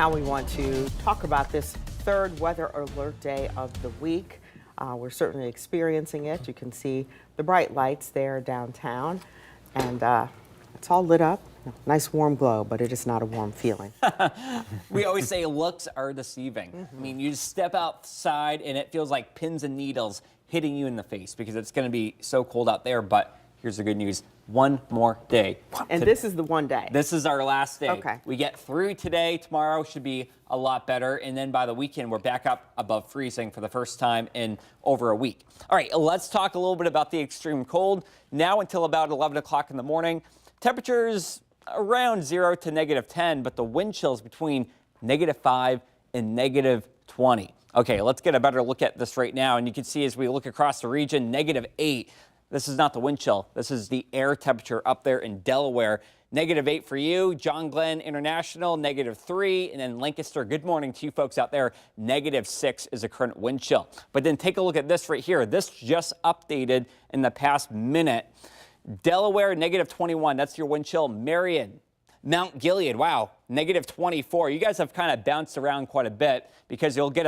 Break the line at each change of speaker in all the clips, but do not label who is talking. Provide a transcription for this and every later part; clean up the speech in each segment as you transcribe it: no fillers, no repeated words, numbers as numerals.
Now we want to talk about this third weather alert day of the week. We're certainly experiencing it. You can see the bright lights there downtown, and it's all lit up. Nice warm glow, but it is not a warm feeling.
We always say looks are deceiving. I mean, you step outside and it feels like pins and needles hitting you in the face because it's going to be so cold out there. But here's the good news. One more day.
And this is the one day.
This is our last day.
Okay.
We get through today. Tomorrow should be a lot better. And then by the weekend, we're back up above freezing for the first time in over a week. All right, let's talk a little bit about the extreme cold. Now until about 11 o'clock in the morning. Temperatures around 0 to -10, but the wind chills between -5 and -20. Okay, let's get a better look at this right now. And you can see as we look across the region, -8. This is not the wind chill. This is the air temperature up there in Delaware. -8 for you. John Glenn International, -3. And then Lancaster, good morning to you folks out there. -6 is the current wind chill. But then take a look at this right here. This just updated in the past minute. Delaware, -21. That's your wind chill. Marion, Mount Gilead, wow, -24. You guys have kind of bounced around quite a bit because you'll get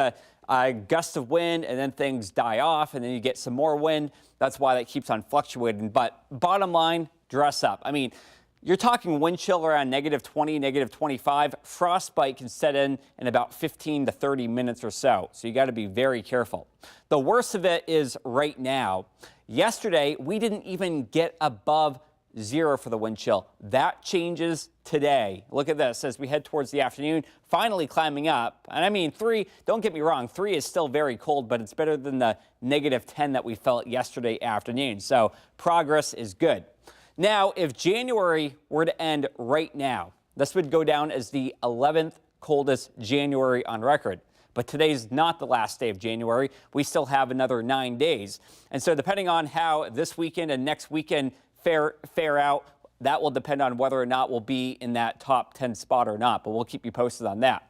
a gust of wind and then things die off and then you get some more wind. That's why that keeps on fluctuating. But bottom line, dress up. I mean, you're talking wind chill around -20, -25. Frostbite can set in about 15 to 30 minutes or so. So you got to be very careful. The worst of it is right now. Yesterday, we didn't even get above 0 for the wind chill. That changes today. Look at this as we head towards the afternoon, finally climbing up. And I mean, 3, don't get me wrong, 3 is still very cold, but it's better than the -10 that we felt yesterday afternoon. So progress is good. Now, if January were to end right now, this would go down as the 11th coldest January on record. But today's not the last day of January. We still have another 9 days. And so depending on how this weekend and next weekend fare out, that will depend on whether or not we'll be in that top 10 spot or not. But we'll keep you posted on that.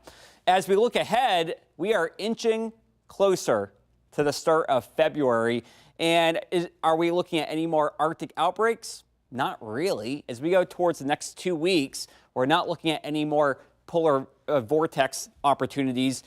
As we look ahead, we are inching closer to the start of February. And are we looking at any more Arctic outbreaks? Not really. As we go towards the next 2 weeks, we're not looking at any more polar vortex opportunities.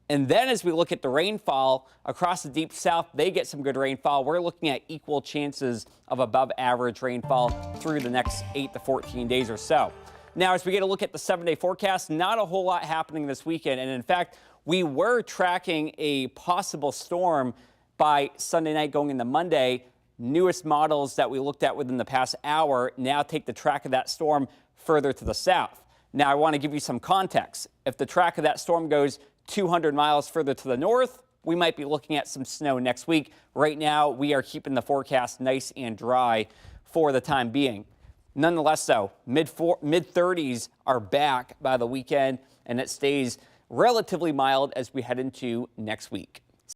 And then as we look at the rainfall across the deep south, they get some good rainfall. We're looking at equal chances of above average rainfall through the next 8 to 14 days or so. Now, as we get a look at the 7-day forecast, not a whole lot happening this weekend. And in fact, we were tracking a possible storm by Sunday night going into Monday. Newest models that we looked at within the past hour now take the track of that storm further to the south. Now, I want to give you some context. If the track of that storm goes 200 miles further to the north, we might be looking at some snow next week. Right now, we are keeping the forecast nice and dry for the time being. Nonetheless, though, mid-30s are back by the weekend, and it stays relatively mild as we head into next week.